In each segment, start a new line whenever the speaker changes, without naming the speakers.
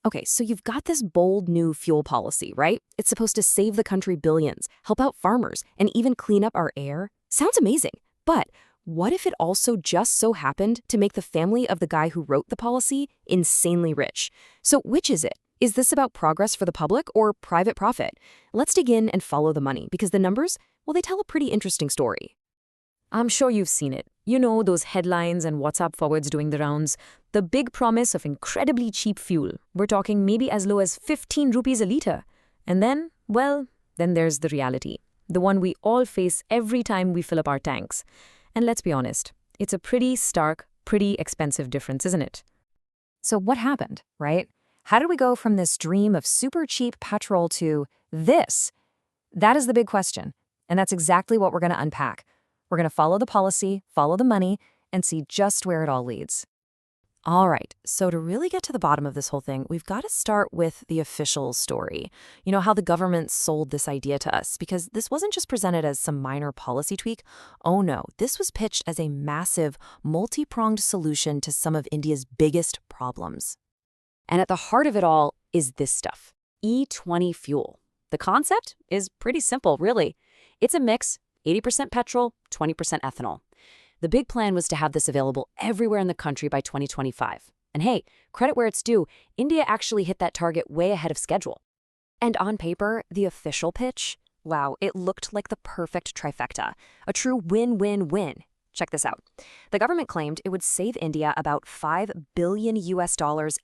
Okay, so you've got this bold new fuel policy, right? It's supposed to save the country billions, help out farmers, and even clean up our air. Sounds amazing. But what if it also just so happened to make the family of the guy who wrote the policy insanely rich? So which is it? Is this about progress for the public or private profit? Let's dig in and follow the money, because the numbers, well, they tell a pretty interesting story. I'm sure you've seen it. You know, those headlines and WhatsApp forwards doing the rounds. The big promise of incredibly cheap fuel. We're talking maybe as low as 15 rupees a litre. And then, well, then there's the reality. The one we all face every time we fill up our tanks. And let's be honest, it's a pretty stark, pretty expensive difference, isn't it? So what happened, right? How did we go from this dream of super cheap petrol to this? That is the big question. And that's exactly what we're going to unpack. We're going to follow the policy, follow the money, and see just where it all leads. All right, so to really get to the bottom of this whole thing, we've got to start with the official story. You know, how the government sold this idea to us, because this wasn't just presented as some minor policy tweak. Oh no, this was pitched as a massive, multi-pronged solution to some of India's biggest problems. And at the heart of it all is this stuff, E20 fuel. The concept is pretty simple, really. It's a mix, 80% petrol, 20% ethanol. The big plan was to have this available everywhere in the country by 2025. And hey, credit where it's due, India actually hit that target way ahead of schedule. And on paper, the official pitch, wow, it looked like the perfect trifecta, a true win-win-win. Check this out. The government claimed it would save India about $5 billion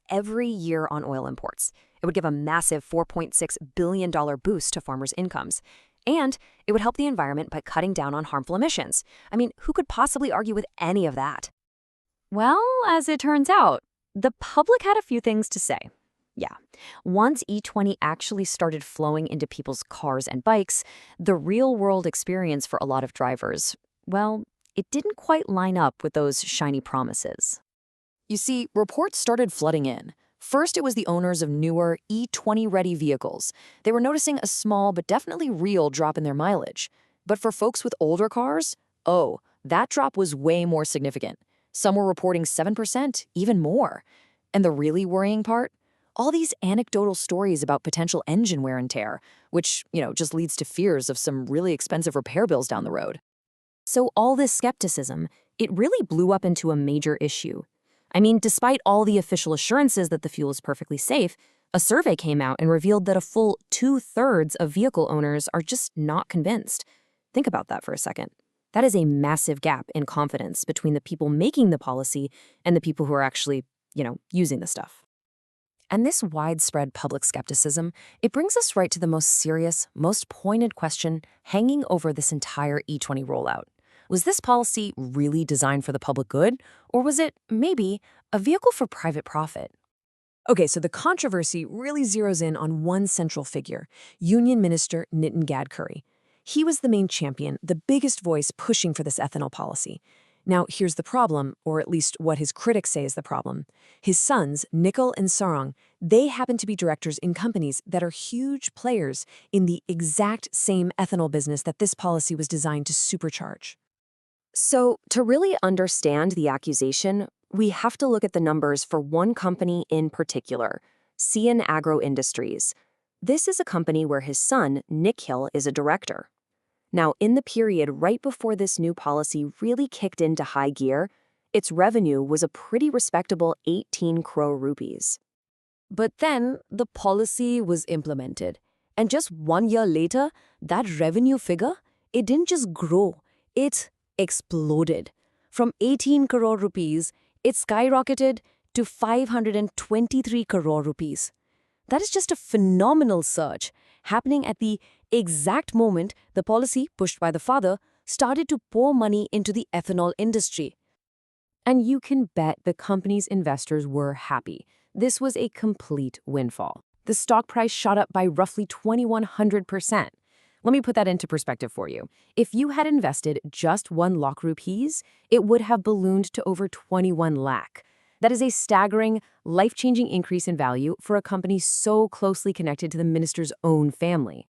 every year on oil imports. It would give a massive $4.6 billion boost to farmers' incomes. And it would help the environment by cutting down on harmful emissions. I mean, who could possibly argue with any of that? Well, as it turns out, the public had a few things to say. Yeah, once E20 actually started flowing into people's cars and bikes, the real-world experience for a lot of drivers, well, it didn't quite line up with those shiny promises. You see, reports started flooding in. First, it was the owners of newer E20-ready vehicles. They were noticing a small but definitely real drop in their mileage. But for folks with older cars, oh, that drop was way more significant. Some were reporting 7%, even more. And the really worrying part? All these anecdotal stories about potential engine wear and tear, which, just leads to fears of some really expensive repair bills down the road. So all this skepticism, it really blew up into a major issue. I mean, despite all the official assurances that the fuel is perfectly safe, a survey came out and revealed that a full 2/3 of vehicle owners are just not convinced. Think about that for a second. That is a massive gap in confidence between the people making the policy and the people who are actually, using the stuff. And this widespread public skepticism, it brings us right to the most serious, most pointed question hanging over this entire E20 rollout. Was this policy really designed for the public good, or was it, maybe, a vehicle for private profit? Okay, so the controversy really zeroes in on one central figure, Union Minister Nitin Gadkari. He was the main champion, the biggest voice pushing for this ethanol policy. Now, here's the problem, or at least what his critics say is the problem. His sons, Nikhil and Sarang, they happen to be directors in companies that are huge players in the exact same ethanol business that this policy was designed to supercharge. So, to really understand the accusation, we have to look at the numbers for one company in particular, CN Agro Industries. This is a company where his son, Nikhil, is a director. Now, in the period right before this new policy really kicked into high gear, its revenue was a pretty respectable 18 crore rupees. But then the policy was implemented, and just 1 year later, that revenue figure, it didn't just grow, it exploded. From 18 crore rupees, it skyrocketed to 523 crore rupees. That is just a phenomenal surge, happening at the exact moment the policy, pushed by the father, started to pour money into the ethanol industry. And you can bet the company's investors were happy. This was a complete windfall. The stock price shot up by roughly 2,100%. Let me put that into perspective for you. If you had invested just 1 lakh rupees, it would have ballooned to over 21 lakh. That is a staggering, life-changing increase in value for a company so closely connected to the minister's own family.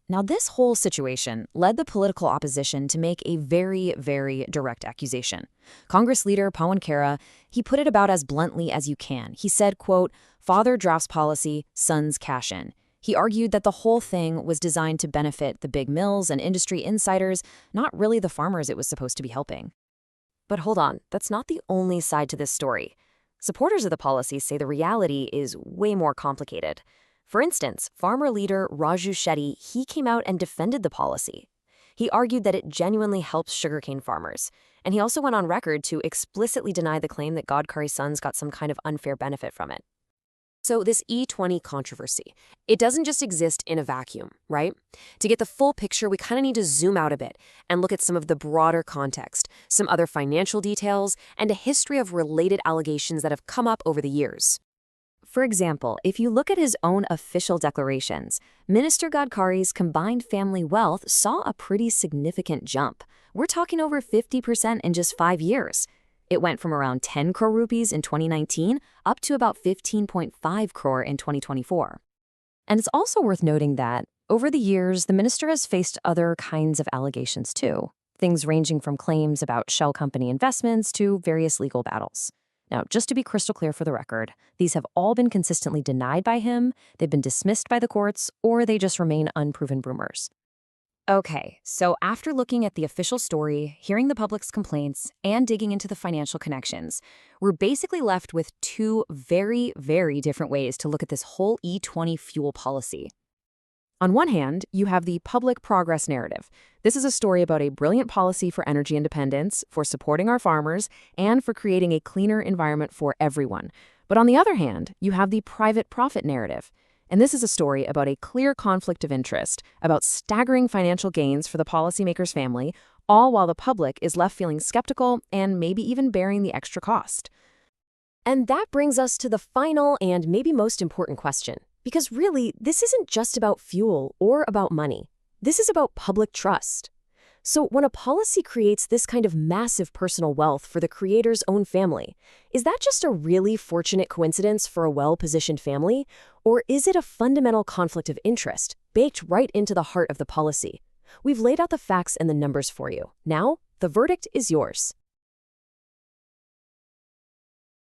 Now, this whole situation led the political opposition to make a very, very direct accusation. Congress leader Pawan Khera, he put it about as bluntly as you can. He said, quote, Father drafts policy, sons cash in. He argued that the whole thing was designed to benefit the big mills and industry insiders, not really the farmers it was supposed to be helping. But hold on, that's not the only side to this story. Supporters of the policy say the reality is way more complicated. For instance, farmer leader Raju Shetty, he came out and defended the policy. He argued that it genuinely helps sugarcane farmers, and he also went on record to explicitly deny the claim that Gadkari's sons got some kind of unfair benefit from it. So this E20 controversy, it doesn't just exist in a vacuum, right? To get the full picture, we kind of need to zoom out a bit and look at some of the broader context, some other financial details, and a history of related allegations that have come up over the years. For example, if you look at his own official declarations, Minister Gadkari's combined family wealth saw a pretty significant jump. We're talking over 50% in just 5 years. It went from around 10 crore rupees in 2019 up to about 15.5 crore in 2024. And it's also worth noting that, over the years, the minister has faced other kinds of allegations too, things ranging from claims about shell company investments to various legal battles. Now, just to be crystal clear for the record, these have all been consistently denied by him, they've been dismissed by the courts, or they just remain unproven rumors. Okay, so after looking at the official story, hearing the public's complaints, and digging into the financial connections, we're basically left with two very, very different ways to look at this whole E20 fuel policy. On one hand, you have the public progress narrative. This is a story about a brilliant policy for energy independence, for supporting our farmers, and for creating a cleaner environment for everyone. But on the other hand, you have the private profit narrative. And this is a story about a clear conflict of interest, about staggering financial gains for the policymaker's family, all while the public is left feeling skeptical and maybe even bearing the extra cost. And that brings us to the final and maybe most important question. Because really, this isn't just about fuel or about money. This is about public trust. So when a policy creates this kind of massive personal wealth for the creator's own family, is that just a really fortunate coincidence for a well-positioned family? Or is it a fundamental conflict of interest, baked right into the heart of the policy? We've laid out the facts and the numbers for you. Now, the verdict is yours.